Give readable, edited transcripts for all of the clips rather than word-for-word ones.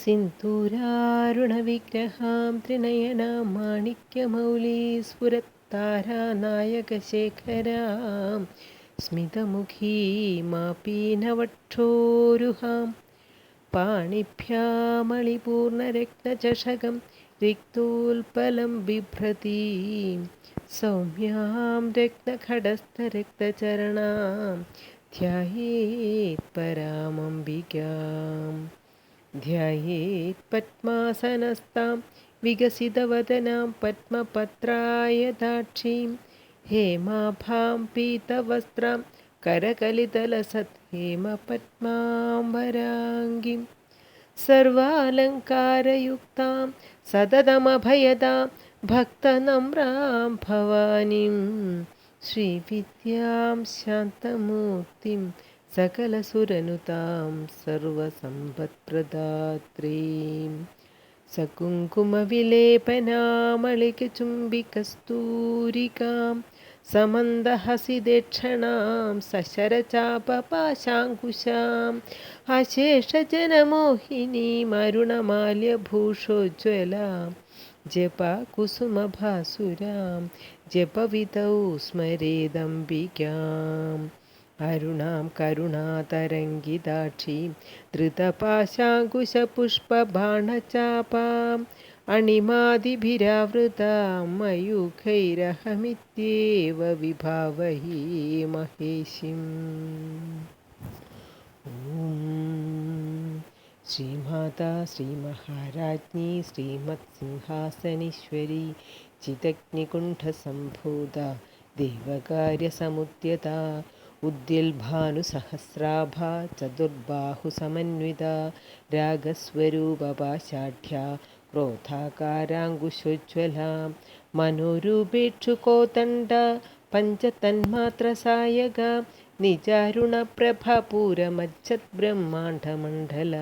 സിന്ദൂരാരുണവിഗ്രഹാം ത്രിനയനാം മാണിക്യമൗലീസ്ഫുരത്താരാനായകശേഖരാം സ്മിതമുഖീമാപീനവക്ഷോരുഹാം പാണിഭ്യാമളിപൂർണരത്നചഷകം റിക്തോൽപലം ബിഭ്രതീം സൗമ്യാം രത്നഖടസ്ഥരക്തചരണാം ധ്യായേത് പരാമംബികാം ധ്യായേത് പദ്മാസനസ്താം വികസിതവദനാം പദ്മപത്രായതാക്ഷീം ഹേമാഭാം പീതവസ്ത്രാം കരകലിതലസത് ഹേമപദ്മാംബരാംഗീം സർവാലങ്കാരയുക്താം സതതമഭയദാം ഭക്തനമ്രാം ഭവാനിം ശ്രീവിദ്യാം ശാന്തമൂർത്തിം സകലസുരനുതാം സർവസമ്പത്പ്രദാത്രീം സകുങ്കുമവിലേപനാമളികചുംബികസ്തൂരികാം സമന്ദഹസിദേക്ഷണാം സശരചാപപാശാങ്കുശാം അശേഷജനമോഹിനീമരുണമാല്യഭൂഷോജ്വലാം ജപകുസുമഭാസുരാം ജപവിതൗ സ്മരേദംബികാം അരുണാം കരുണാതരംഗിതാക്ഷീം ധൃതപാശാങ്കുശപുഷ്പബാണചാപാം അണിമാദിഭിരാവൃതാം മയൂഖൈരഹമിത്യേവ വിഭാവഹി മഹേശിം. ഓം ശ്രീമാതാ ശ്രീമഹാരാജ്ഞി ശ്രീമത്സിംഹാസനീശ്വരി ചിതഗ്നികുണ്ഠസംഭൂത ദേവകാര്യസമുദ്യത ഉദ്യൽഭാനുസഹസ്രാഭ ചതുർബാഹുസമന്വിത രാഗസ്വരൂപപാശാഢ്യ ക്രോധാകാരാങ്കുശോജ്വല മനോരൂപേക്ഷുകോതണ്ഡ പഞ്ചതന്മാത്രസായക നിജാരുണപ്രഭപൂരമജ്ജദ്ബ്രഹ്മാണ്ഡമണ്ഡല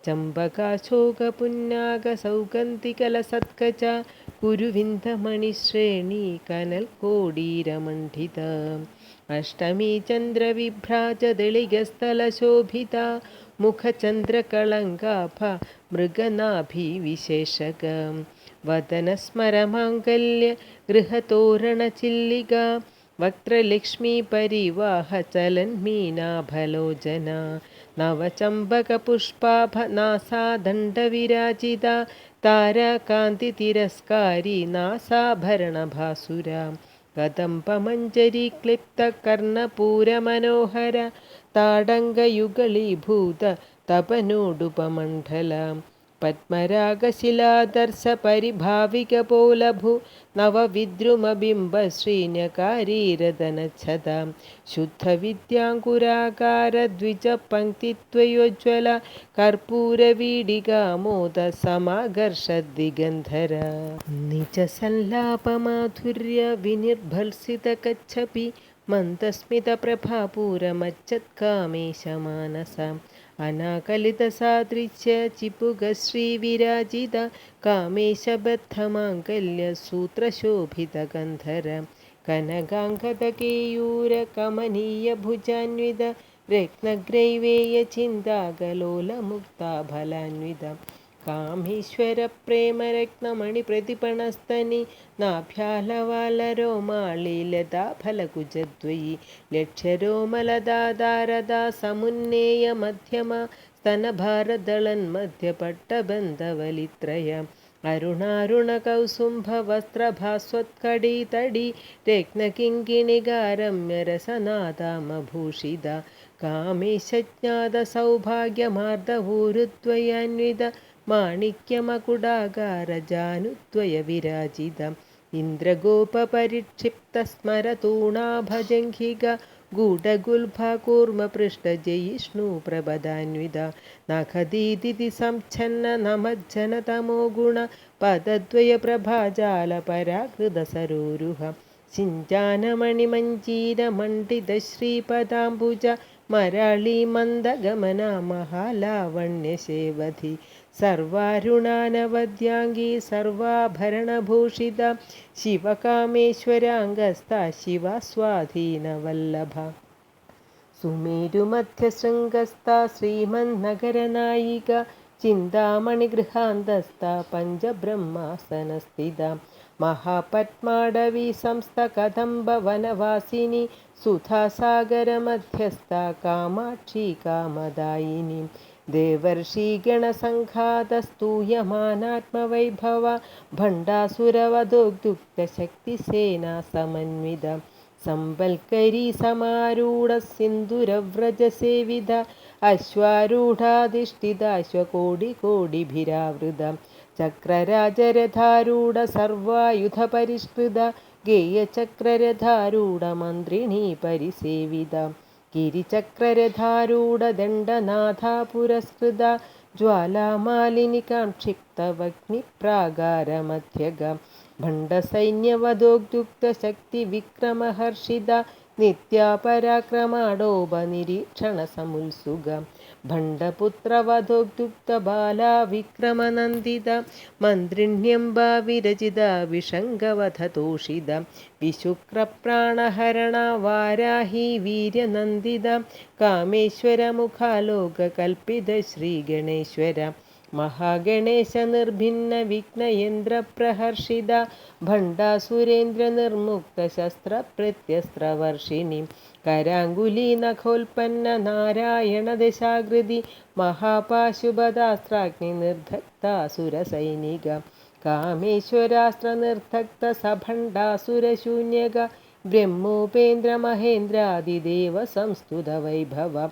ചമ്പകാശോകപുന്നാഗസൗഗന്ധികലസത്കജ കുരുവിന്ദമണിശ്രേണി കനൽകോടീരമണ്ഡിത അഷ്ടമീ ചന്ദ്രവിഭ്രാജദളികസ്ഥലശോഭിത മുഖചന്ദ്രകളങ്കാഭ മൃഗനാഭിവിശേഷക വദനസ്മരമാംഗല്യ ഗൃഹതോരണചില്ലിക വക്ത്രലക്ഷ്മീ പരിവാഹ ചലന്മീനാഭലോചന നവചമ്പകപുഷ്പാഭ നാസാദണ്ഡവിരാജിത താരാകാന്തി തിരസ്കാരി നാസാഭരണഭാസുര കദംബമഞ്ജരി ക്ലിപ്ത കർണപൂരമനോഹര താടങ്കയുഗളീഭൂത തപനോടുപമണ്ഡല പത്മരാഗശിലാദർശ പരിഭാവികപോലഭു നവവിദ്രുമബിംബ ശ്രീന്യകാരീരദനച്ഛത ശുദ്ധവിദ്യാങ്കുരാകാര ദ്വിജപംക്തിത്വയോജ്വല കർപ്പൂരവീഡികാമോദ സമാകർഷദ്ദിഗന്ധര നിജസല്ലാപമാധുര്യ വിനിർഭത്സിതകച്ഛപി മന്ദസ്മിതപ്രഭാപൂരമജ്ജത്കാമേശമാനസ അനാകലിതസാദൃശ്യ ചിപുഗശ്രീവിരാജിത കാമേശബദ്ധമാംഗല്യസൂത്രശോഭിതഗന്ധര കനകാംഗതകേയൂരകമനീയഭുജാന്വിത രത്നഗ്രൈവേയചിന്താകലോലമുക്താഫലാന്വിത കാമേശ്വരപ്രേമരത്നമണിപ്രതിപണസ്തനി നാഭ്യാലവാലരോമാളിലതാഫലകുജദ്വയി ലക്ഷ്യരോമലതാദാരദാ സമുന്നേയ മധ്യമ സ്തനഭാരദളന്മധ്യപട്ടബന്ധവലിത്രയ അരുണാരുണകൗസുംഭവസ്ത്രഭാസ്വത്കടീതടി രത്നകിങ്കിണികാരമ്യരസനാദാമഭൂഷിത കാമേശജ്ഞാതസൗഭാഗ്യമാർദ്ദവൂരുദ്വയാന്വിത മാണിക്യമകുടാകാരജാനുദ്വയ വിരാജിത ഇന്ദ്രഗോപപരിക്ഷിപ്തസ്മരതൂണാഭജംഘിക ഗൂഢഗുൽഭകൂർമ്മപൃഷ്ടജയിഷ്ണുപ്രഭദാന്വിത നഖദീദിതി സംച്ഛന്ന നമജ്ജനതമോ ഗുണ പദദ്വയപ്രഭാജാലപരാകൃതസരോരുഹ സിഞ്ചാനമണിമഞ്ജീരമണ്ഡിതശ്രീപദാംബുജ മരാളീമന്ദഗമന മഹാലാവണ്യശേവധി സർവാരുണാനവദ്യാംഗീ സർവാഭരണഭൂഷിത ശിവകാമേശ്വരാംഗസ്ഥ ശിവസ്വാധീനവല്ലഭ സുമേരുമധ്യശൃംഗസ്ഥ ശ്രീമന്നഗരനായിക ചിന്താമണിഗൃഹാന്തസ്ഥ പഞ്ചബ്രഹ്മാസനസ്ഥിത മഹാപത്മാടവി സംസ്ഥ കദംബവനവാസിനി സുധാസാഗരമധ്യസ്ഥ കാമാക്ഷി കാമദായിനി ദേവർഷീഗണസംഘാതസ്തൂയമാനാത്മവൈഭവ ഭണ്ഡാസുരവധോദ്യുക്തശക്തിസേനാ സമന്വിത സംബൽക്കരീ സമാരൂഢ സിന്ദുരവ്രജസേവിത അശ്വാരൂഢാധിഷ്ഠിതാശ്വകോടികോടിഭിരാവൃത ചക്രരാജരഥാരൂഢ സർവായുധപരിഷ്കൃത ഗേയചക്രരഥാരൂഢ മന്ത്രിണീ പരിസേവിത ഗിരിചക്രരഥാരൂഢ ദണ്ഡനാഥ പുരസ്കൃത ജ്വാലാമാലിനി കാക്ഷിപ്തവഗ്നിപ്രാകാരമധ്യഗ ഭണ്ഡസൈന്യവധോദ്യുക്ത ശക്തി വിക്രമഹർഷിത നിത്യാപരാക്രമാടോപനിരീക്ഷണ സമുത്സുക ഭണ്ഡപുത്രവധോദ്യുക്ത ബാലാ വിക്രമനന്ദിത മന്ത്രിണ്യംബ വിരചിത വിഷംഗവധതോഷിത വിശുക്രപ്രാണഹരണ വാരാഹി വീര്യനന്ദിത കാമേശ്വരമുഖാലോകകൽപ്പിത ശ്രീഗണേശ്വര മഹാഗണേശ നിർഭിന്ന വിഘ്നയന്ത്രപ്രഹർഷിത ഭണ്ഡാസുരേന്ദ്ര നിർമുക്ത ശസ്ത്രപ്രത്യസ്ത്രവർഷിണി കരാങ്കുലി നഖോൽപ്പന്ന നാരായണ ദശാകൃതി മഹാപാശുപതാസ്ത്രാഗ്നി നിർധക്താസുരസൈനിക കാമേശ്വരാസ്ത്ര നിർധക്ത സഭണ്ഡാസുരശൂന്യക ബ്രഹ്മോപേന്ദ്ര മഹേന്ദ്രാദിദേവ സംസ്തുത വൈഭവ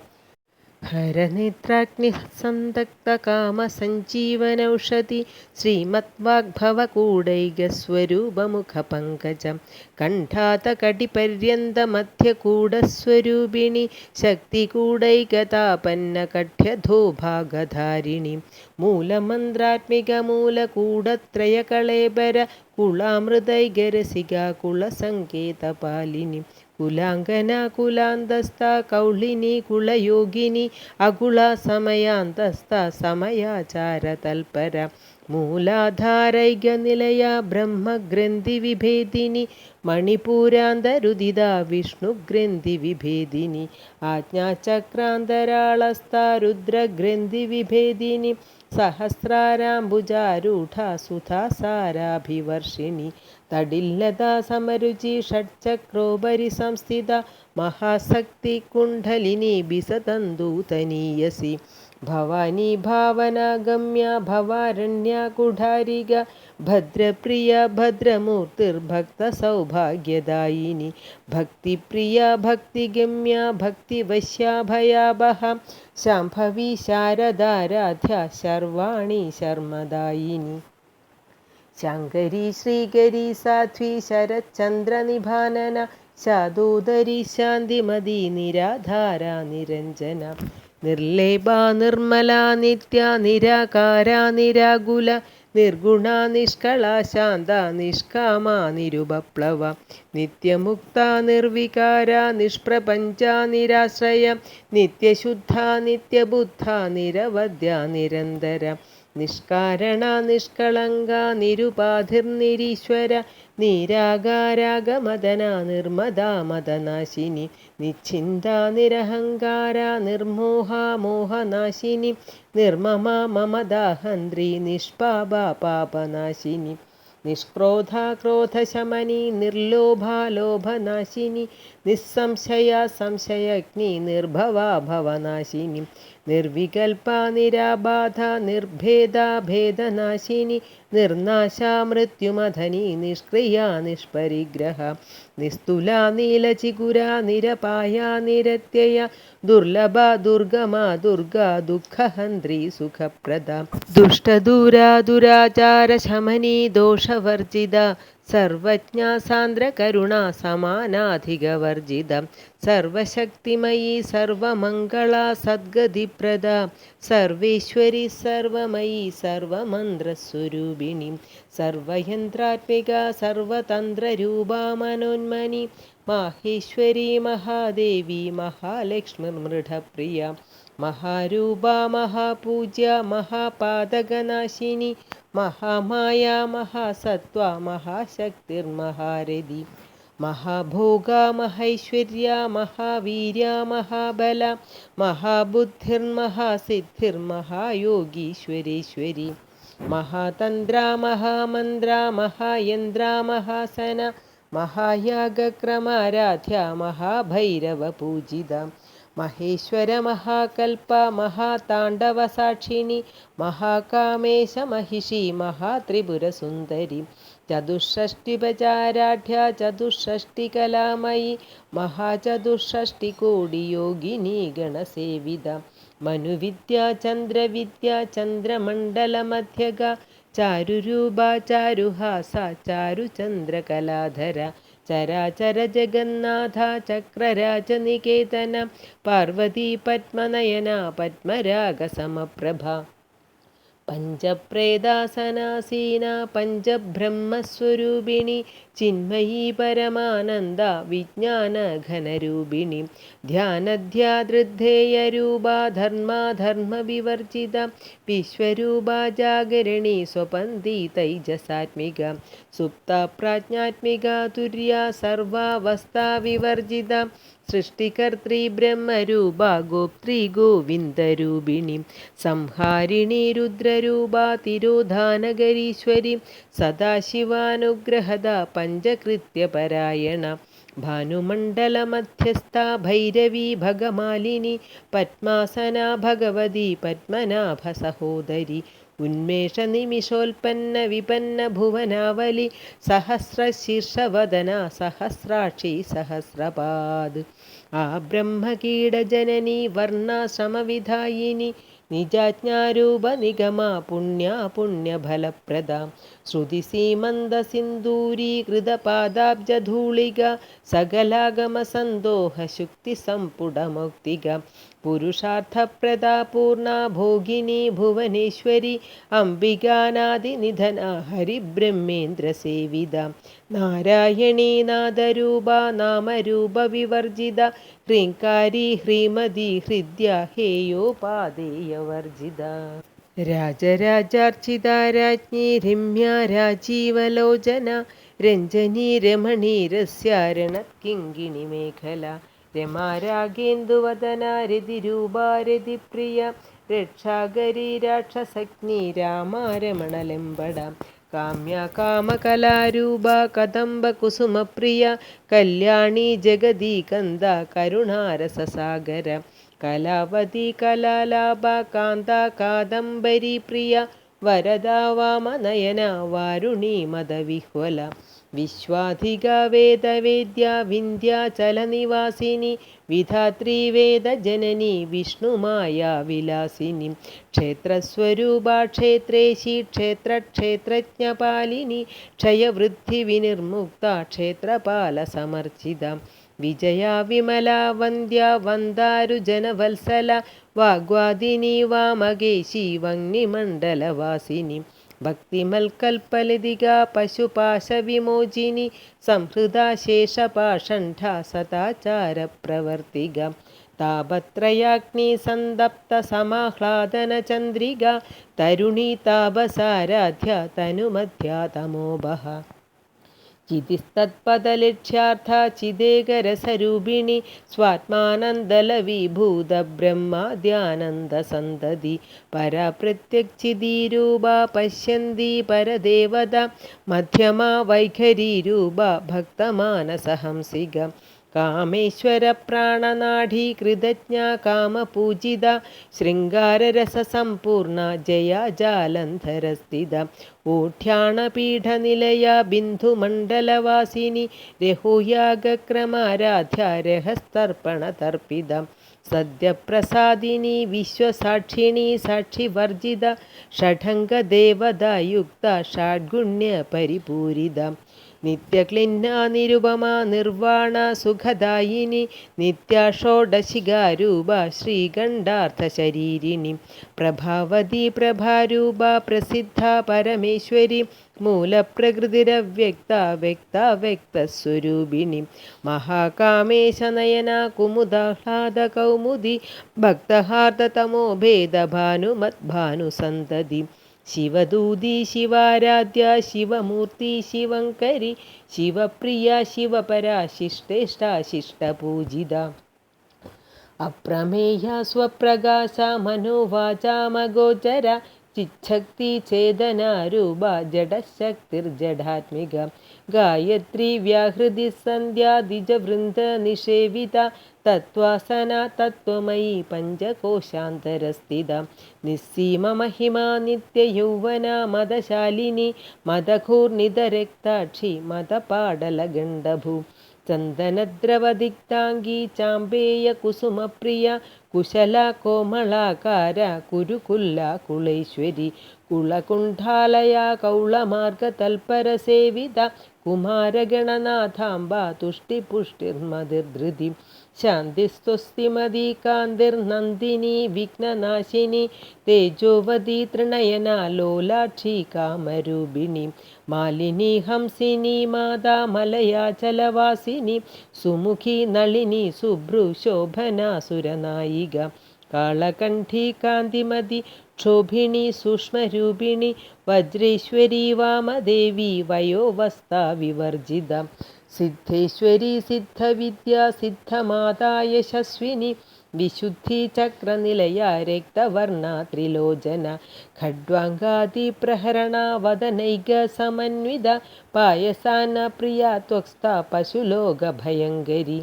ഹരനേത്രാഗ്നി സന്തക്ത കാമസഞ്ജീവനൗഷധി ശ്രീമദ്വാഗ്ഭവകൂടൈകസ്വരൂപമുഖപങ്കജം കണ്ഠാതകടിപര്യന്തമധ്യകൂടസ്വരൂപിണി ശക്തികൂടൈകതാപന്നകഠ്യധോഭാഗധാരിണി മൂലമന്ത്രാത്മിക മൂലകൂടത്രയകളേബര കുളാമൃതൈകരസിക കുളസങ്കേതപാലിനി കുലാംഗന കുലാന്തസ്ഥ കൗളിനി കുളയോഗിനി അകുള സമയാന്തസ്ഥ സമയാചാര തൽപര മൂലാധാരൈക നിലയ ബ്രഹ്മഗ്രന്ഥി വിഭേദിനി മണിപൂരാന്തരുദിത വിഷ്ണുഗ്രന്ഥി വിഭേദിനി ആജ്ഞാചക്രാന്തരാളസ്ഥ രുദ്രഗ്രന്ഥി വിഭേദിനി സഹസ്രാരാംബുജാരൂഢ സുധാസാരാഭിവർഷിണി തടില്ലതാ സമരുചി ഷഡ്ചക്രോപരി സംസ്ഥിത മഹാശക്തി കുണ്ഡലിനി ബിസതന്തൂതനീയസി ഭവാനി ഭാവനാഗമ്യ ഭവാരണ്യകുഠാരിക ഭദ്രപ്രിയ ഭദ്രമൂർത്തിർഭക്ത സൗഭാഗ്യദായിനി ഭക്തിപ്രിയ ഭക്തിഗമ്യ ഭക്തിവശ്യാഭയാഭഹ ശാംഭവി ശാരദാരാധ്യ ശർവാണി ശർമ്മദായിനി ശങ്കരി ശ്രീകരി സാധ്വി ശരചന്ദ്രനിഭാനന ശാദോദരി ശാന്തിമതി നിരാധാര നിരഞ്ജന നിർലേപ നിർമ്മല നിത്യ നിരാകാര നിരാകുല നിർഗുണ നിഷ്കള ശാന്ത നിഷ്കാമ നിരുപപ്ലവ നിത്യമുക്ത നിർവികാര നിഷ്പ്രപഞ്ച നിരാശ്രയ നിത്യശുദ്ധ നിത്യബുദ്ധ നിരവധ്യ നിരന്തര നിഷ്കാരണ നിഷ്കളങ്ക നിരുപാധിർനിരീശ്വര നിരാകാരാഗമദന നിർമ്മദാ മദനാശിനി നിശ്ചിന്ത നിരഹങ്കാര നിർമോഹ മോഹനാശിനി നിർമ്മമ മമദാഹന്ത്രി നിഷ്പാപ പാപനാശിനി നിഷ്ക്രോധ ക്രോധശമനി നിർലോഭ ലോഭനാശിനി നിസ്സംശയ സംശയഗ്നി നിർഭവ ഭവനാശിനി നിർവികൽപ നിരാബാധ നിർഭേദ ഭേദനാശിനി നിർനാശ മൃത്യുമധനി നിഷ്ക്രിയ നിഷ്പരിഗ്രഹ നിസ്തുല നീലചിഗുര നിരപായ നിരത്യയ ദുർലഭ ദുർഗമ ദുർഗ ദുഃഖഹന്ത്രി സുഖപ്രദ ദുഷ്ടദൂര ദുരാചാര ശമനി ദോഷവർജിത സർവജ്ഞ സാന്ദ്ര കരുണ സമാനാധികവർജിത സർവശക്തിമയി സർവമംഗള സദ്ഗതിപ്രദ സർവേശ്വരി സർവമയി സർവമന്ത്രസ്വരൂപിണി സർവയന്ത്രാത്മിക സർവതന്ത്രരൂപ മനോന്മനി മാഹേശ്വരി മഹാദേവി മഹാലക്ഷ്മിർമൃഢപ്രിയ മഹാരൂപ മഹാപൂജ്യ മഹാപാതകനാശിനി മഹാമായ മഹാസത്വ മഹാശക്തിർമഹാരഥി മഹാഭോഗ മഹൈശ്വര്യ മഹാവീര്യ മഹാബല മഹാബുദ്ധിർമഹാസിദ്ധിർമഹായോഗീശ്വരീശ്വരി മഹാതന്ത്ര മഹാമന്ത്ര മഹായന്ത്ര മഹാസന മഹായാഗക്രമാരാധ്യ മഹാഭൈരവ പൂജിത മഹേശ്വര മഹാകൽപ മഹാതാണ്ഡവസാക്ഷിണി മഹാകാമേശ മഹിഷി മഹാത്രിപുരസുന്ദരി ചതുഷ്ഷഷ്ടിപചാരാഢ്യ ചതുഷ്ഷഷ്ടികലാമയി മഹാചതുഷ്ഷഷ്ടികോടിയോഗിനി ഗണസേവിത മനുവിദ്യ ചന്ദ്രവിദ്യ ചന്ദ്രമണ്ഡലമധ്യഗ ചാരുരൂപ ചാരുഹാസ ചാരുചന്ദ്രകലാധര ചരാചര ജഗന്നാഥ ചക്രരാജനികേതന പാർവതി പത്മനയന പത്മരാഗസമപ്രഭ പഞ്ചപ്രേതാസനാസീന പഞ്ചബ്രഹ്മസ്വരൂപിണി ചിന്മയീ പരമാനന്ദ വിജ്ഞാനഘനരൂപിണി ധ്യാനധ്യാദൃദ്ധേയരൂപ ധർമാധർമ്മവിവർജിത വിശ്വരൂപ ജാഗരിണി സ്വപന്തി തൈജസാത്മിക സുപ്ത പ്രാജ്ഞാത്മിക തുര്യ സർവാവസ്ഥാവിവർജിത സൃഷ്ടികർत्री ബ്രഹ്മരൂപ ഗോപ്ത്രീ ഗോവിന്ദരൂപിണി സംഹാരിണി രുദ്രരൂപ തിരോധാനഗരീശ്വരി സദാശിവാനുഗ്രഹദ പഞ്ചകൃത്യപരായണ ഭാനുമണ്ഡലമധ്യസ്ഥ ഭൈരവി ഭഗമാലിനി പത്മാസന ഭഗവതി പത്മനാഭ സഹോദരി ഉന്മേഷനിമിഷോൽപ്പന്ന വിപന്ന ഭുവനാവലി സഹസ്രശീർഷവദന സഹസ്രാക്ഷി സഹസ്രപാദ് ആ ബ്രഹ്മകീടജനനി വർണ്ണാശ്രമവിധായിനി നിജാജ്ഞാരൂപ നിഗമ പുണ്യ പുണ്യഫലപ്രദ ശ്രുതിസീമന്തസിന്ദൂരീകൃതപാദാബ്ജധൂളിക സകലാഗമസന്തോഹ ശുക്തിസമ്പുടമൗക്തിക പുരുഷാർത്ഥപ്രദ പൂർണ ഭോഗിനി ഭുവനേശ്വരി അംബികാനാദിനിധന ഹരിബ്രഹ്മേന്ദ്രസേവിത നാരായണീ നാദരൂപ നാമരൂപ വിവർജിത ഹ്രീങ്കാരി ഹ്രീമതി ഹൃദ്യ ഹേയോപാദേയവർജിത രാജരാജാർച്ചിത രാജ്ഞി രമ്യ രാജീവലോചന രഞ്ജനി രമണീരസ്യാരണക്കിങ്കിണി മേഖല രമാരാഗേന്ദുവദന രതിരൂപാ രതിപ്രിയ രക്ഷാകരി രാക്ഷസഗ്നി രാമാരമണലംബട കാമ്യ കാമകലാരൂപ കദംബ കുസുമപ്രിയ കല്യാണി ജഗതി കന്ദ കരുണാരസസാഗര കലാവതി കലാലാഭ കാന്ത കാദംബരി പ്രിയ വരദാ വാമനയന വാരുണി മദവിഹ്വല വിശ്വാധിക വേദവേദ്യ വിന്ധ്യാചലനിവാസിനി വിധാത്രി വേദജനനി വിഷ്ണുമായ വിലാസിനി ക്ഷേത്രസ്വരൂപ ക്ഷേത്രേശി ക്ഷേത്രജ്ഞപാലിനി ക്ഷയവൃദ്ധി വിനിർമുക്ത ക്ഷേത്രപാല സമർച്ചിത വിജയ വിമല വന്ദ്യ വന്ദാരുജനവത്സല വാഗ്വാദിനി വാമകേശി വഗ്നിമണ്ഡലവാസിനി ഭക്തിമൽക്കൽപ്പലതിക പശുപാശവിമോചിനി സംഹൃദാ ശേഷപാഷണ്ഠ സദാചാരപ്രവർത്തിക താപത്രയാഗ്നി സന്തപ്ത സമാഹ്ലാദന ചന്ദ്രിക തരുണീ താപസാരാധ്യ തനുമധ്യാ തമോഭഃ ചിതിസ്തത്പദലക്ഷ്യാർത്ഥ ചിദേകരസരൂപിണി സ്വാത്മാനന്ദലവിഭൂത ബ്രഹ്മാദ്യാനന്ദസന്തതി പരപ്രത്യക്ഷിതീരൂപ പശ്യന്തി പരദേവത മധ്യമാ വൈഖരീരൂപ ഭക്തമാനസഹംസിക കാമേശ്വര പ്രാണനാഠീകൃതജ്ഞ കാമപൂജിത ശൃംഗാരരസസമ്പൂർണ ജയ ജാലന്ധരസ്ഥിത ഊഠ്യാണപീഠനിലയ ബിന്ദുമണ്ഡലവാസിനി രഹോയാഗക്രമാരാധ്യ രഹസ്തർപ്പണതർപ്പിത സദ്യപ്രസാദിനി വിശ്വസാക്ഷിണി സാക്ഷിവർജിത ഷഡംഗദേവതായുക്ത ഷഡ്ഗുണ്യപരിപൂരിത നിത്യക്ലിന്ന നിരുപമ നിർവാണ സുഖദായിനി നിത്യഷോഡശികാരൂപ ശ്രീകണ്ഠാർത്ഥശരീരിണി പ്രഭാവതി പ്രഭാരൂപ പ്രസിദ്ധ പരമേശ്വരി മൂലപ്രകൃതിരവ്യക്ത വ്യക്ത വ്യക്തസ്വരൂപിണി മഹാകാമേശനയന കുമുദാഹ്ലാദ കൗമുദി ഭക്തഹാർദതമോ ഭേദ ഭാനുമദ്ഭാനുസന്തതി ശിവദൂതി ശിവാരാധ്യ ശിവമൂർത്തി ശിവങ്കരി ശിവപ്രിയ ശിവപരാശിഷ്ടേഷ്ടാശിഷ്ടപൂജിത അപ്രമേയ സ്വപ്രകാശ മനോവാചാമഗോചര ചിച്ഛക്തി ചേതനാരൂപ ജഡശക്തിർജഡാത്മിക ഗായത്രി വ്യാഹൃതി സന്ധ്യാദിജവൃന്ദ നിഷേവിത തത്വാസന തത്വമയി പഞ്ചകോശാന്തരസ്ഥിത നിസ്സീമമഹിമാ നിത്യയൗവന മദശാലിനി മദഘൂർണിതരക്താക്ഷി മദപാടലഗണ്ഡഭൂ ചന്ദനദ്രവദിക്താംഗീ ചാമ്പേയ കുസുമപ്രിയ കുശല കോമളാകാര കുരുകുല്ല കുളേശ്വരി കുളകുണ്ഠാലയ കൗളമാർഗതൽപരസേവിത കുമാരഗണനാഥാംബ തുഷ്ടിപുഷ്ടിർമതിർധൃതി ശാന്തിസ്തുസ്തിമതി കാന്തിർനന്ദിനി വിഘ്നനാശിനി തേജോവതി തൃണയന ലോലാക്ഷി കാമരൂപിണി മാലിനി ഹംസിനി മാതാ മലയാചലവാസിനി സുമുഖി നളിനി സുഭ്രു ശോഭന സുരനായിക കാളകണ്ഠി കാന്തിമതി ക്ഷോഭിണി സൂക്ഷ്മരൂപിണി വജ്രേശ്വരി വാമദേവി വയോവസ്ഥ വിവർജിത സിദ്ധേശ്വരി സിദ്ധവിദ്യ സിദ്ധമാതാ യശസ്വിനി വിശുദ്ധി ചക്രനിലയ രക്തവർണ ത്രിലോചന ഖഡ്വാംഗാദിപ്രഹരണ വദനൈക സമന്വിത പായസാന പ്രിയ ത്വക്സ്ഥ പശുലോകഭയങ്കരി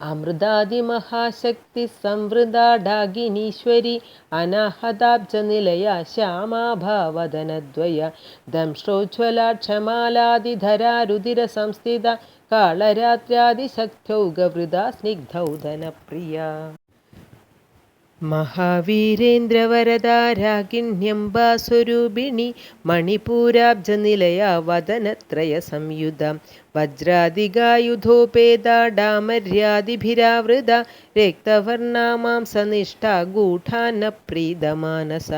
അമൃതാദിമഹാശക്തി സംവൃതാഢാഗിനീശ്വരി അനാഹതാബ്ജനിലയ ശ്യാമാഭാവദനദ്വയ ദംഷ്ട്രോജ്വലാക്ഷമാലാദിധരാ രുധിര സംസ്ഥിത കാളരാത്ര്യാദിശക്തൗഗവൃത സ്നിഗ്ധൗദനപ്രിയ മഹാവീരേന്ദ്രവരദാരാകിണ്യംബാസ്വരൂപിണി മണിപൂരാബ്ജനിലയ വദനത്രയ സംയുത വജ്രാദികായുധോപേതാഡാമര്യാദിഭിരാവൃത രക്തവർണാമാംസനിഷ്ഠ ഗൂഢാനപ്രീതമാനസ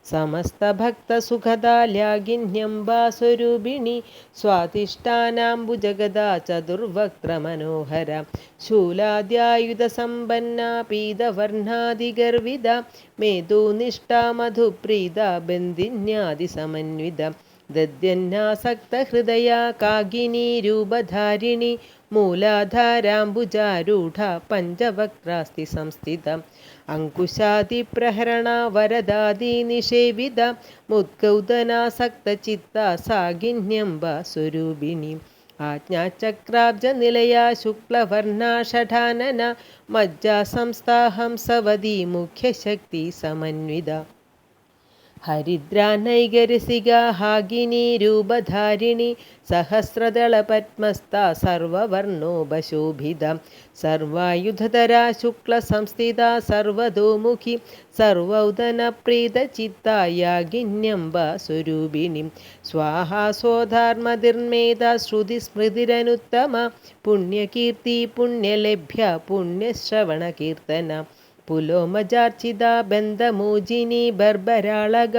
സമസ്തഭക്തസുഖദാലാകിന്യംബാസ്വരൂപിണി സ്വാധിഷ്ഠാനാംബുജഗദാ ചതുർവക്ത്രമനോഹര ശൂലാദ്യായുധസമ്പന്ന പീതവർണാദിഗർവിത മേധോനിഷ്ഠാ മധുപ്രീത ബന്ധിന്യാദിസമന്വിത ദദ്യന്നാസക്തഹൃദയ കാകിനി രൂപധാരിണി മൂലാധാരാംബുജാരൂഢ പഞ്ചവക്രാസ്തി സംസ്ഥിത അങ്കുശാദിപ്രഹരണ വരദാദി നിഷേവിത മുദ്ഗൗതനാസക്തചിത്ത സാകിന്യംബ സ്വരൂപിണി ആജ്ഞാചക്രാബ്ജനിലയ ശുക്ലവർണ ഷഠാനന മജ്ജാസംസ്ഥാഹംസവതി മുഖ്യശക്തി സമന്വിത ഹരിദ്രാനൈകരസിക ഹാഗിനി രൂപധാരിണി സഹസ്രദളപത്മസ്ഥ സർവവർണോപശോഭിത സർവായുധതരാ ശുക്ലസംസ്ഥിത സർവതോമുഖി സർവൗദനപ്രീതചിത്തായാഗിന്യംബ സ്വരൂപിണി സ്വാഹാ സ്വധാർമതിർമേധ ശ്രുതിസ്മൃതിരനുത്തമ പുണ്യകീർത്തി പുണ്യലഭ്യ പുണ്യശ്രവണകീർത്തന പുലോമജാർച്ചിത ബന്ധമോജിനി ബർബരാളക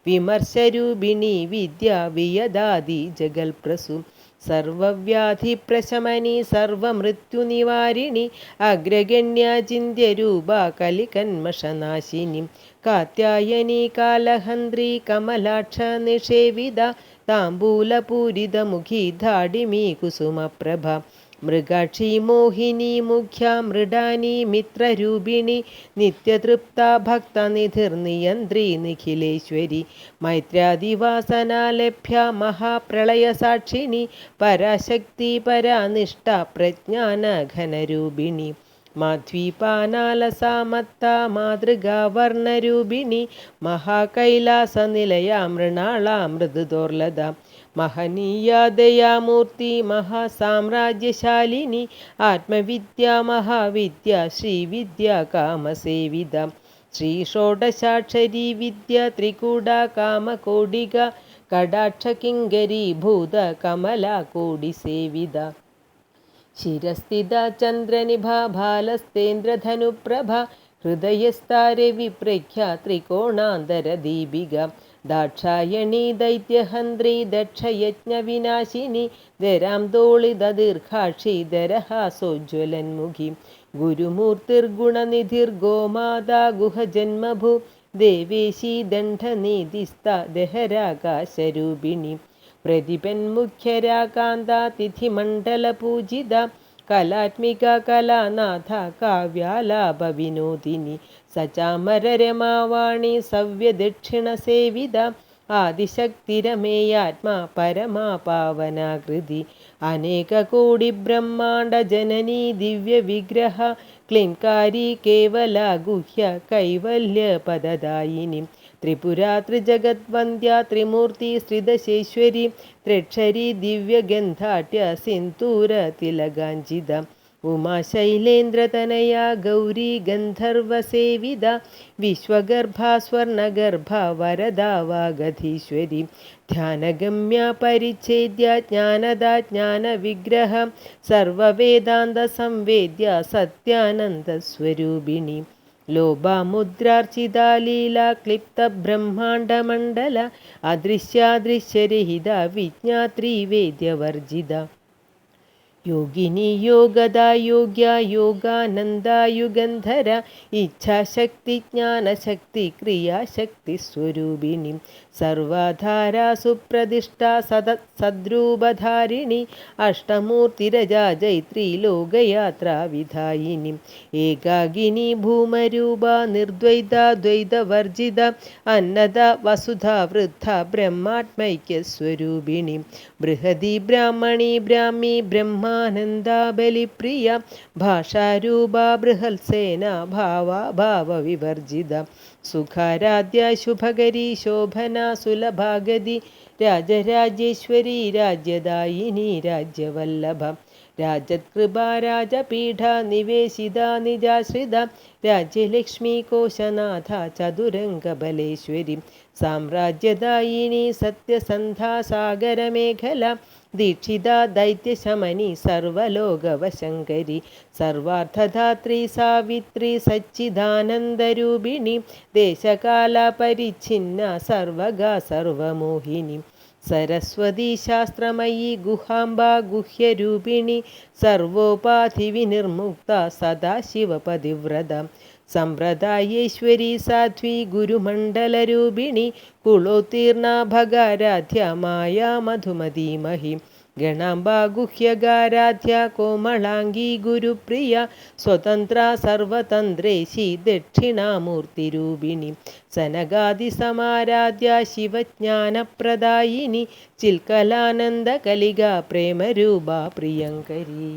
വിമർശരൂപിണി വിദ്യ വിയദാദി ജഗൽപ്രസു സർവവ്യാധിപ്രശമനി സർവമൃത്യുനിവാരിണി അഗ്രഗണ്യ ചിന്ത്യരൂപ കലികന്മഷനാശിനി കാത്യായനി കാലഹന്ത്രി കമലാക്ഷ നിഷേവിത താംബൂലപൂരിതമുഖി ധാഡിമീ കുസുമപ്രഭ മൃഗാക്ഷി മോഹിനി മുഖ്യ മൃഡാനി മിത്രരൂപിണി നിത്യതൃപ്ത ഭക്തനിധിർനിയന്ത്രി നിഖിലേശ്വരി മൈത്രാദിവാസനാലഭ്യ മഹാപ്രളയസാക്ഷിണി പരാശക്തി പരാനിഷ്ഠ പ്രജ്ഞാനഘനരൂപിണി മാധ്വീപാനാലസാമത്ത മാതൃകാവർണരൂപിണി മഹാകൈലാസനിലയ മൃണാള മൃദുദോർലത മഹനീയദയാമൂർത്തി മഹാസാമ്രാജ്യശാലിനി ആത്മവിദ്യ മഹാവിദ്യ ശ്രീവിദ്യ കാമസേവിത ശ്രീഷോഡശാക്ഷരി വിദ്യ ത്രികൂട കാമകോടിക കടാക്ഷകിങ്കരീഭൂത കമലാകോടിസേവിത ശിരസ്ഥിത ചന്ദ്രനിഭ ഭാലസ്തേന്ദ്രധനുപ്രഭ ഹൃദയസ്ഥാരെ വിപ്രഖ്യ ത്രികോണാന്തരദീപിക ദാക്ഷായണി ദൈത്യഹന്ത്രി ദക്ഷയജ്ഞവിനാശിനി ദരാംദോളിത ദീർഘാക്ഷി ദരഹാസോജ്വലന്മുഖി ഗുരുമൂർത്തിർഗുണനിധിർഗോമാതാ ഗുഹജന്മഭൂ ദേവേശി ദണ്ഡനീതിസ്ഥ ദഹരാകാശരൂപിണി പ്രതിപന്മുഖ്യരാകാന്താതിഥിമണ്ഡലപൂജിത കലാത്മിക കലാനാഥ കാവ്യാലാപവിനോദിനി സചാമരരമാവാണി സവ്യദക്ഷിണസേവിത ആദിശക്തിരമേയാത്മാ പരമാ പാവനാകൃതി അനേകകോടി ബ്രഹ്മാണ്ഡ ജനനീ ദിവ്യവിഗ്രഹ ക്ലിൻകാരി കേവല ഗുഹ്യ കൈവല്യപദദായിനി ത്രിപുരാ ത്രിജഗദ്വന്ദ്യ ത്രിമൂർത്തി ശ്രിതശേശ്വരി ത്രക്ഷരി ദിവ്യഗന്ധാട്യ സിന്ദൂര തിലകാഞ്ചിത ഉമാശൈലേന്ദ്രതനയ ഗൗരി ഗന്ധർവസേവിത വിശ്വഗർഭ സ്വർണഗർഭ വരദാവാഗധീശ്വരി ധ്യാനഗമ്യ പരിച്ഛേദ്യ ജ്ഞാനദ ജ്ഞാനവിഗ്രഹ സർവവേദാന്ത സംവേദ്യ സത്യാനന്ദസ്വരൂപിണി ലോപാമുദ്രാർച്ചിത ലീല ക്ലിപ്ത ബ്രഹ്മാണ്ഡമണ്ഡല അദൃശ്യാദൃശ്യരഹിത വിജ്ഞാത്രി വേദ്യവർജിത യോഗിനി യോഗദ യോഗ്യ യോഗാനന്ദ യുഗന്ധര ഇച്ഛാശക്തി ജ്ഞാനശക്തി ക്രിയാശക്തി സ്വരൂപിണി സർവാധാരാ സുപ്രതിഷ്ഠ സദ്രൂപധാരിണി അഷ്ടമൂർത്തിരജാ ജൈത്രി ലോകയാത്രാ വിധായിനി ഏകാകിനി ഭൂമരൂപ നിർദ്വൈതാദ്വൈതവർജിത അന്നദ വസുധ വൃദ്ധ ബ്രഹ്മാത്മൈക്യസ്വരൂപിണി ബൃഹതി ബ്രാഹ്മണി ബ്രാഹ്മി ബ്രഹ്മാനന്ദബലിപ്രിയ ഭാഷാരൂപ ബൃഹത്സേന ഭാവവിവർജിത സുഖാരാധ്യ ശുഭകരി ശോഭന സുലഭാഗതി രാജരാജേശ്വരി രാജ്യദായിനി രാജ്യവല്ലഭ രാജത്കൃപാ രാജപീഠ നിവേശിത നിജാശ്രിത രാജ്യലക്ഷ്മി കോശനാഥ ചതുരംഗബലേശ്വരി സാമ്രാജ്യദായിനി സത്യസന്ധാ സാഗരമേഖല ദീക്ഷിത ദൈത്യശമനി സർവലോകവശങ്കരി സർവാർത്ഥധാത്രി സാവിത്രി സച്ചിദാനന്ദരൂപിണി ദേശകാല പരിച്ഛിന്ന സർവഗാ സർവമോഹിനി സരസ്വതി ശാസ്ത്രമയി ഗുഹാംബ ഗുഹ്യരൂപിണി സർവോപാധിവിനിർമുക്ത സദാശിവപതിവ്രത സമ്പ്രദായേശ്വരി സാധ്വി ഗുരുമണ്ഡലരൂപിണി കുളോത്തീർണ ഭഗാരാധ്യ മായാ മധുമതീമഹി ഗണാംബ ഗുഹ്യഗാരാധ്യ കോമളാംഗീ ഗുരുപ്രിയ സ്വതന്ത്ര സർവതന്ത്രേശി ദക്ഷിണാമൂർത്തിരൂപിണി സനകാദിസമാരാധ്യ ശിവജ്ഞാനപ്രദായിനി ചിൽക്കലാനന്ദ കലിക പ്രേമരൂപ പ്രിയങ്കരി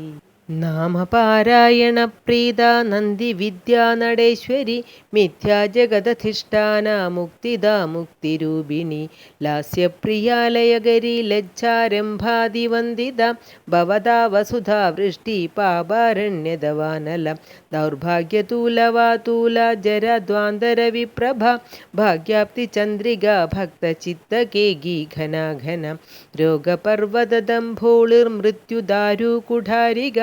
നാമപാരായണ പ്രീത നന്ദി വിദ്യാനടേശ്വരി മിഥ്യാ ജഗദധിഷ്ഠാന മുക്തിദ മുക്തിരൂപിണി ലാസ്യപ്രിയാലയകരി ലജ്ജാരംഭാദിവന്ദിത ഭവതാ വസുധാ വൃഷ്ടി പാപാരണ്യദവാനല ദൗർഭാഗ്യതൂലവാതൂല ജരദ്വാന്തരവിപ്രഭ ഭാഗ്യാപ്തി ചന്ദ്രിക ഭക്തചിത്തകേകി ഘനാഘന രോഗപർവതദംഭോളിർമൃത്യുദാരു കുഠാരിക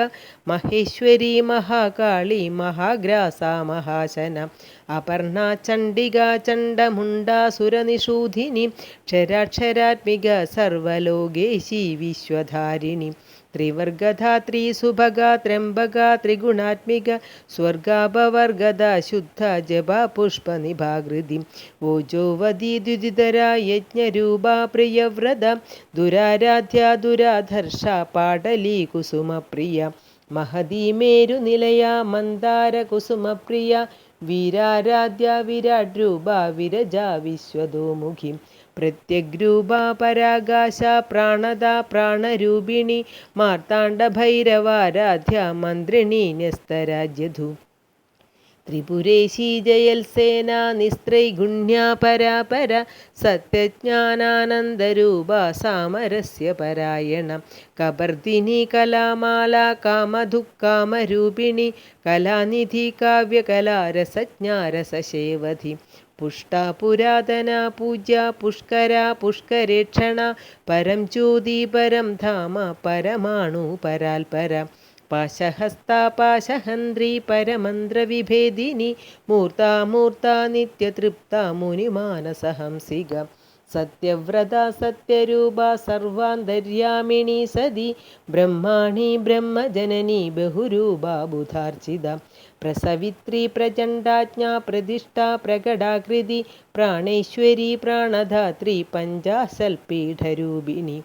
മഹേശ്വരി മഹാകാളി മഹാഗ്രാസ മഹാശന അപർണ ചണ്ഡിക ചണ്ഡമുണ്ടാസുരനിഷൂധിനി ക്ഷരാക്ഷരാത്മിക സർവലോകേശി വിശ്വധാരിണി ത്രിവർഗധാത്രി സുഭഗ ത്രംബക ത്രിഗുണാത്മിക സ്വർഗാപവർഗദ ശുദ്ധ ജപ പുഷ്പനിഭാകൃതി ഓജോവതി ദ്വിജിതര യജ്ഞരൂപ പ്രിയവ്രത ദുരാരാധ്യ ദുരാധർഷ പാടലി കുസുമപ്രിയ മഹദീ മേരുനിലയ മന്ദാര കുസുമപ്രിയ വീരാരാധ്യ വിരാട് രൂപ വിരജ വിശ്വതോമുഖി പ്രത്യഗ്രൂപ പരാകാശ പ്രാണദ പ്രാണരൂപിണി മാർത്താണ്ഡഭൈരവാരാധ്യ മന്ത്രിണി ന്യസ്തരാജ്യധു ത്രിപുരേശി ജയൽസേന നിസ്ത്രൈഗുണ്യ പരാപര സത്യജ്ഞാനാനന്ദരൂപ സാമരസ്യ പരായണ കബർദിനി കലാമാല കാമധുക്കാമരൂപിണി കലാനിധി കാവ്യകലാരസജ്ഞാരസശേവധി പുഷ്ടാ പുരാതന പൂജ്യ പുഷ്കര പുഷ്കരേക്ഷണ പരം ജ്യോതി പരം ധാമ പരമാണു പരാൽപര പാശഹസ്ത പാശഹന്ത്രി പരമന്ത്രവിഭേദിനി മൂർത്താമൂർത്ത നിത്യതൃപ്ത മുനിമാനസഹംസിക സത്യവ്രത സത്യരൂപ സർവാന്തര്യാമിണി സതി ബ്രഹ്മാണി ബ്രഹ്മജനനി ബഹുരൂപ ബുധാർച്ചിത പ്രസവിത്രി പ്രചണ്ഡാജ്ഞാ പ്രതിഷ്ഠാ പ്രകടാകൃതി പ്രാണേശ്വരി പ്രാണധാത്രി പഞ്ചാശൽപീഠരൂപിണി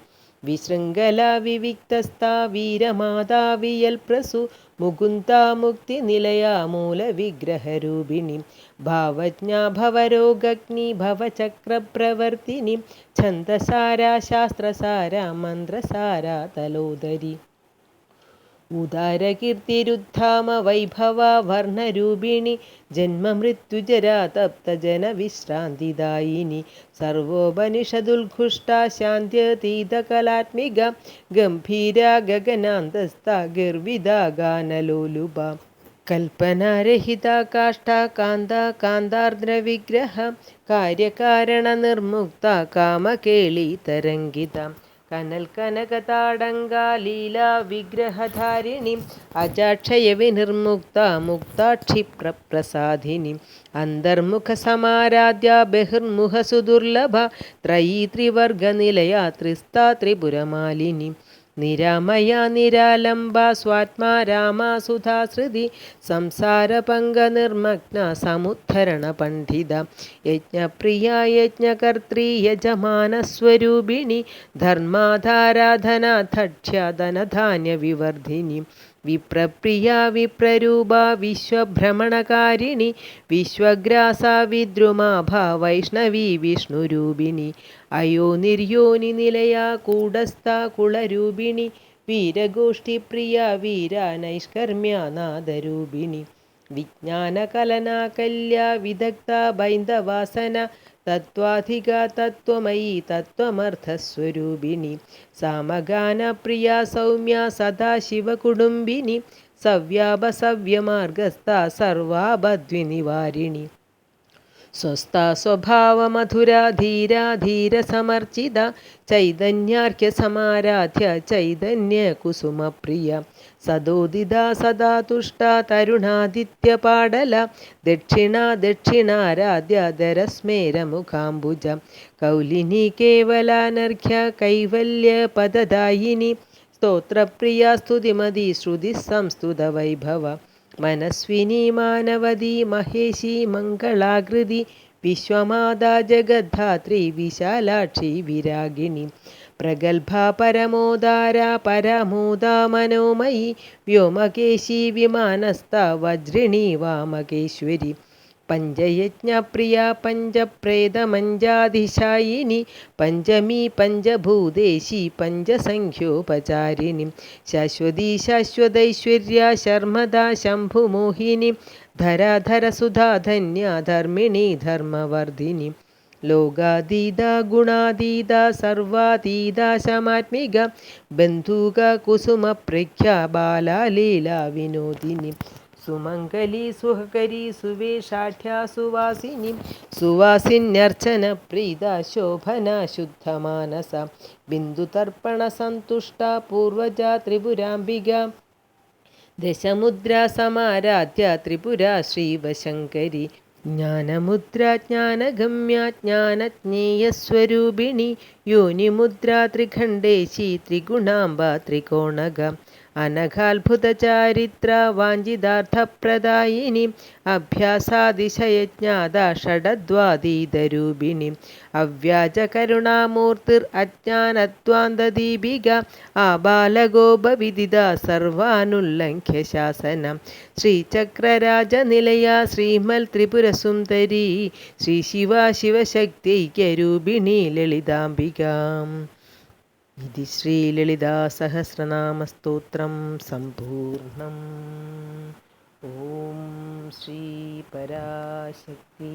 വിശൃംഖല വിവിക്തസ്ഥാ വീരമാതാവിയൽപ്രസു മുകുന്ദാ മുക്തിനിലയാ മൂലവിഗ്രഹരൂപിണി ഭാവജ്ഞാ ഭവരോഗഗ്നി ഭവചക്രപ്രവർത്തിനി ഛന്ദസാരാ ശാസ്ത്രസാരാ മന്ത്രസാരാ തലോദരി ഉദാരകീർത്തിരുദ്ധാമ വൈഭവ വർണ്ണരൂപിണി ജന്മമൃത്യുജരാ തപ്തജനവിശ്രാന്തിദായിനി സർവോപനിഷദുൽഘുഷ്ടാ ശാന്ത്യതീതകലാത്മിക ഗംഭീരാ ഗഗനാന്തസ്ഥാ ഗർവിദാ ഗാനലോലുപ കൽപ്പനാരഹിതാ കാഷ്ഠാ കാന്താ കാന്താർദ്രവിഗ്രഹ കാര്യകാരണനിർമുക്ത കാമകേളി തരംഗിത കനൽ കനകതാടങ്കാ ലീലാ വിഗ്രഹധാരിണി അജാക്ഷയ വിനിർമുക്ത മുക്താക്ഷിപ്രസാദിനി അന്തർമുഖ സമാരാധ്യ ബഹിർമുഖ സുദുർലഭ ത്രയീ ത്രിവർഗനിലയ ത്രിസ്താ ത്രിപുരമാലിനി നിരാമയാ നിരാലംബ സ്വാത്മാ രാമാ സുധാശ്രുതി സംസാരപങ്കനിർമ്മഗ്ന സമുദ്ധരണ പണ്ഡിത യജ്ഞപ്രിയ യജ്ഞകർत्री യജമാനസ്വരൂപിണി ധർമാധാരാധനാധക്ഷ്യധനധാന്യവിവർധിനി വിപ്രപ്രിയ വിപ്രരൂപ വിശ്വഭ്രമണകാരിണി വിശ്വഗ്രാസാ വിദ്രുമാഭ വൈഷ്ണവി വിഷ്ണുരൂപിണി അയോനിര്യോനി നിലയാ കൂടസ്ഥ കുളരൂപിണി വീരഗോഷ്ഠിപ്രിയ വീര നൈഷ്കർമ്മ്യനാദരൂപിണി വിജ്ഞാനകലനാകല്യ വിദഗ്ധ ബൈന്ദവാസന തത്വാധിക തത്വമയീ തത്വമർത്ഥസ്വരൂപിണി സാമഗാനപ്രിയ സൗമ്യ സദാശിവകുടുംബിനി സവ്യാപസവ്യമാർഗസ്ഥ സർവാപദ്വിനിവാരിണി സ്വസ്ഥാ സ്വഭാവമധുരാ ധീരാ ധീരസമർച്ചിത ചൈതന്യാർഘ്യസമാരാധ്യ ചൈതന്യകുസുമപ്രിയ സദോദിത സദാ തുഷ്ട തരുണാദിത്യപാടല ദക്ഷിണാ ദക്ഷിണാരാധ്യ ദരസ്മേരമുഖാംബുജ കൗലിനി കേവലാനർഘ്യ കൈവല്യപദദായിനി സ്തോത്രപ്രിയ സ്തുതിമതി ശ്രുതി സംസ്തുത വൈഭവ മനസ്വിനി മാനവതി മഹേശി മംഗളാകൃതി വിശ്വമാതാ ജഗദ്ധാത്രി വിശാലാക്ഷി വിരാഗിണി പ്രഗൽഭ പരമോദാര പരമോദാ മനോമയി വ്യോമകേശി വിമാനസ്ഥ വജ്രിണി വാമകേശ്വരി പഞ്ചയജ്ഞപ്രിയ പഞ്ചപ്രേതമഞ്ജാധിശായിനി പഞ്ചമീ പഞ്ചഭൂതേശി പഞ്ചസംഖ്യോപചാരിണി ശാശ്വതി ശാശ്വതൈശ്വര്യ ശർമ്മദാ ശംഭുമോഹിനി ധരാധരസുധാധന്യ ധർമ്മിണി ധർമ്മവർദ്ധിനി ലോകാതീത ഗുണാതീത സർവാതീത ശമാത്മിക ബന്ധൂക കുസുമപ്രഖ്യ ബാലാലീല വിനോദിനി സുമംഗലി സുഹകരി സുവേഷാഠ്യ സുവാസിനി സുവാസിന്യർച്ചന പ്രീത ശോഭന ശുദ്ധമാനസ ബിന്ദുതർപ്പണ സന്തുഷ്ട പൂർവജ ത്രിപുരാംബിക ദശമുദ്ര സമാരാധ്യ ത്രിപുര ശ്രീവശങ്കരി ജ്ഞാനമുദ്ര ജ്ഞാനഗമ്യ ജ്ഞാനജ്ഞേയസ്വരൂപിണി യോനിമുദ്ര ത്രിഖണ്ഡേശി ത്രിഗുണാംബ ത്രികോണക അനഘാത്ഭുതചാരിത്ര വാഞ്ചിതാർത്ഥപ്രദായിനി അഭ്യാസാതിശയജ്ഞാത ഷഡദ്വാതീതരൂപിണി അവ്യാജകരുണാമൂർത്തിർ അജ്ഞാനദ്വാന്തദീപിക ആബാലഗോപവിദിത സർവാനുല്ലംഘ്യ ശാസനം ശ്രീചക്രരാജനിലയ ശ്രീമൽ ത്രിപുരസുന്ദരി ശ്രീ ശിവ ശിവശക്തിൈക്യരൂപിണി ലളിതാംബികാം. ഇതി ശ്രീലളിതാസഹസ്രനാമസ്തോത്രം സമ്പൂർണം. ഓം ശ്രീ പരാശക്തി.